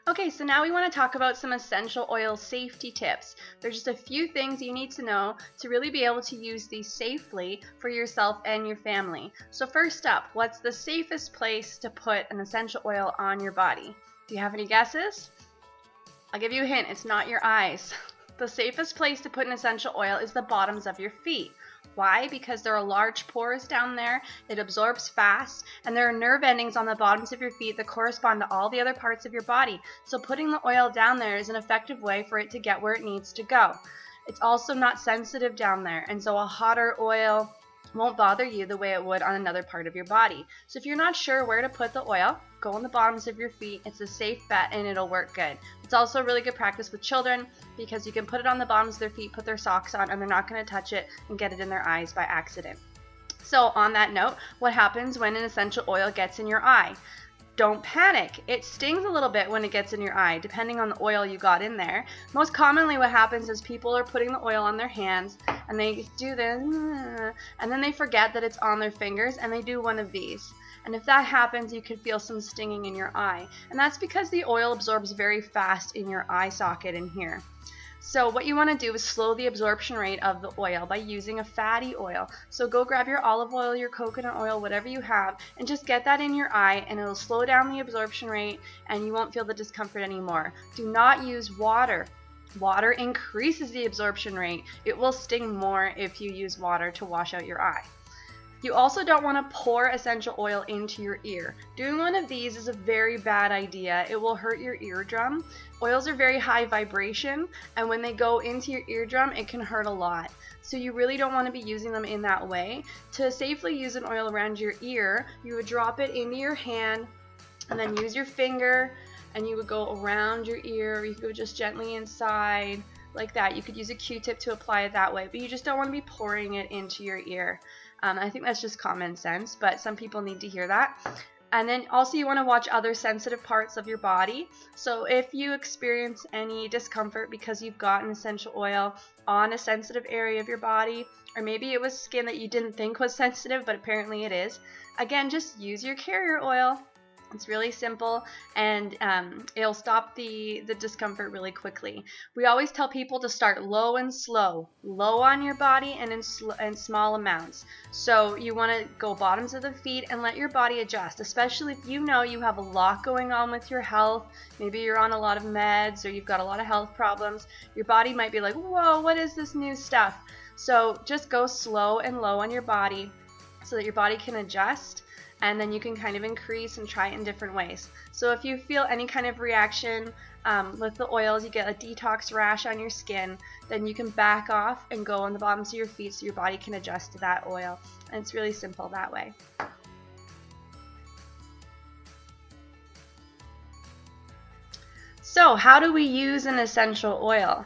Okay, so now we want to talk about some essential oil safety tips. There's just a few things you need to know to really be able to use these safely for yourself and your family. So first up, what's the safest place to put an essential oil on your body? Do you have any guesses? I'll give you a hint, it's not your eyes. The safest place to put an essential oil is the bottoms of your feet. Why? Because there are large pores down there, it absorbs fast, and there are nerve endings on the bottoms of your feet that correspond to all the other parts of your body. So putting the oil down there is an effective way for it to get where it needs to go. It's also not sensitive down there, and so a hotter oil won't bother you the way it would on another part of your body. So if you're not sure where to put the oil, go on the bottoms of your feet. It's a safe bet and it'll work good. It's also really good practice with children because you can put it on the bottoms of their feet, put their socks on, and they're not going to touch it and get it in their eyes by accident. So on that note, what happens when an essential oil gets in your eye? Don't panic. It stings a little bit when it gets in your eye, depending on the oil you got in there. Most commonly what happens is people are putting the oil on their hands and they do this, and then they forget that it's on their fingers and they do one of these. And if that happens, you could feel some stinging in your eye. And that's because the oil absorbs very fast in your eye socket in here. So what you want to do is slow the absorption rate of the oil by using a fatty oil. So go grab your olive oil, your coconut oil, whatever you have, and just get that in your eye and it'll slow down the absorption rate and you won't feel the discomfort anymore. Do not use water. Water increases the absorption rate. It will sting more if you use water to wash out your eye. You also don't want to pour essential oil into your ear. Doing one of these is a very bad idea. It will hurt your eardrum. Oils are very high vibration, and when they go into your eardrum, it can hurt a lot. So you really don't want to be using them in that way. To safely use an oil around your ear, you would drop it into your hand and then use your finger and you would go around your ear, or you could go just gently inside like that. You could use a Q-tip to apply it that way, but you just don't want to be pouring it into your ear. I think that's just common sense, but some people need to hear that. And then also you want to watch other sensitive parts of your body. So if you experience any discomfort because you've got an essential oil on a sensitive area of your body, or maybe it was skin that you didn't think was sensitive, but apparently it is, again, just use your carrier oil. It's really simple, and it'll stop the discomfort really quickly. We always tell people to start low and slow, low on your body and in small amounts. So you want to go bottoms of the feet and let your body adjust, especially if you know you have a lot going on with your health. Maybe you're on a lot of meds or you've got a lot of health problems. Your body might be like, whoa, what is this new stuff? So just go slow and low on your body so that your body can adjust, and then you can kind of increase and try it in different ways. So if you feel any kind of reaction with the oils, you get a detox rash on your skin, then you can back off and go on the bottoms of your feet so your body can adjust to that oil. And it's really simple that way. So how do we use an essential oil?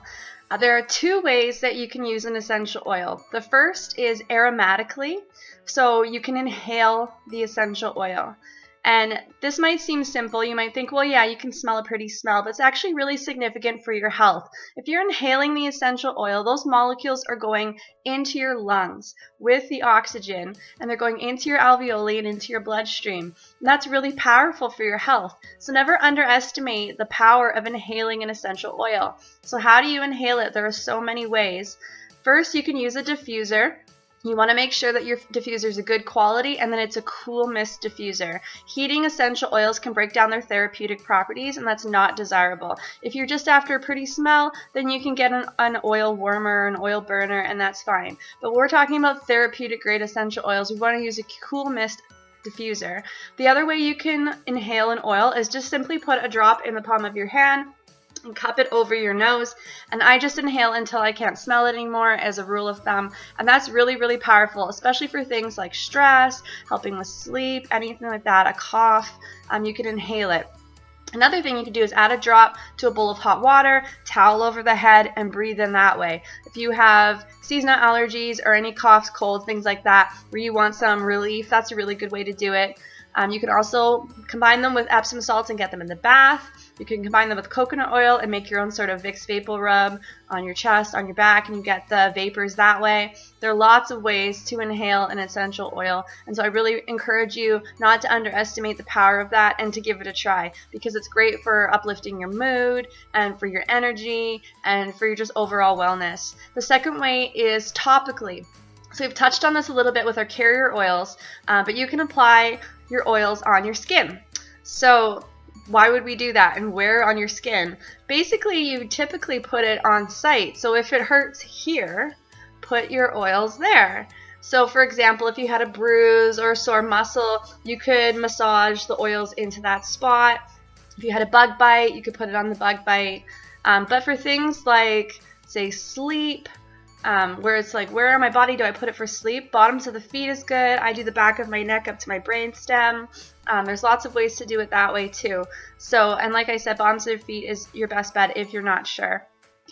There are two ways that you can use an essential oil. The first is aromatically, so you can inhale the essential oil. And this might seem simple. You might think, well, yeah, you can smell a pretty smell, but it's actually really significant for your health. If you're inhaling the essential oil, those molecules are going into your lungs with the oxygen, and they're going into your alveoli and into your bloodstream. And that's really powerful for your health. So never underestimate the power of inhaling an essential oil. So how do you inhale it? There are so many ways. First, you can use a diffuser. You want to make sure that your diffuser is a good quality and that it's a cool mist diffuser. Heating essential oils can break down their therapeutic properties, and that's not desirable. If you're just after a pretty smell, then you can get an oil warmer, an oil burner, and that's fine. But we're talking about therapeutic grade essential oils. We want to use a cool mist diffuser. The other way you can inhale an oil is just simply put a drop in the palm of your hand and cup it over your nose, and I just inhale until I can't smell it anymore as a rule of thumb, and that's really, really powerful, especially for things like stress, helping with sleep, anything like that, a cough. You can inhale it. Another thing you can do is add a drop to a bowl of hot water, towel over the head, and breathe in that way. If you have seasonal allergies or any coughs, colds, things like that, where you want some relief, that's a really good way to do it. You can also combine them with Epsom salts and get them in the bath. You can combine them with coconut oil and make your own sort of Vicks Vapor Rub on your chest, on your back, and you get the vapors that way. There are lots of ways to inhale an essential oil, and so I really encourage you not to underestimate the power of that and to give it a try, because it's great for uplifting your mood and for your energy and for your just overall wellness. The second way is topically. So we've touched on this a little bit with our carrier oils, but you can apply your oils on your skin. So why would we do that, and where on your skin? Basically, you typically put it on site. So if it hurts here, put your oils there. So for example, if you had a bruise or a sore muscle, you could massage the oils into that spot. If you had a bug bite, you could put it on the bug bite. But for things like, say, sleep, where it's like, where on my body do I put it for sleep? Bottoms of the feet is good. I do the back of my neck up to my brainstem. There's lots of ways to do it that way too. So, and like I said, bottoms of the feet is your best bet if you're not sure.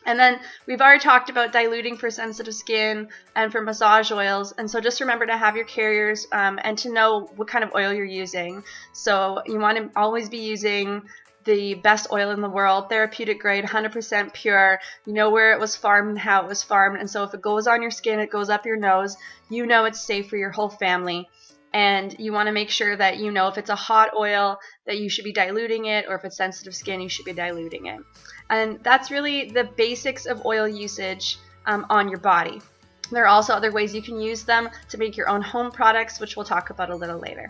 And then we've already talked about diluting for sensitive skin and for massage oils. And so just remember to have your carriers and to know what kind of oil you're using. So you want to always be using the best oil in the world, therapeutic grade, 100% pure. You know where it was farmed and how it was farmed. And so if it goes on your skin, it goes up your nose, you know it's safe for your whole family. And you want to make sure that you know if it's a hot oil that you should be diluting it, or if it's sensitive skin, you should be diluting it. And that's really the basics of oil usage on your body. There are also other ways you can use them to make your own home products, which we'll talk about a little later.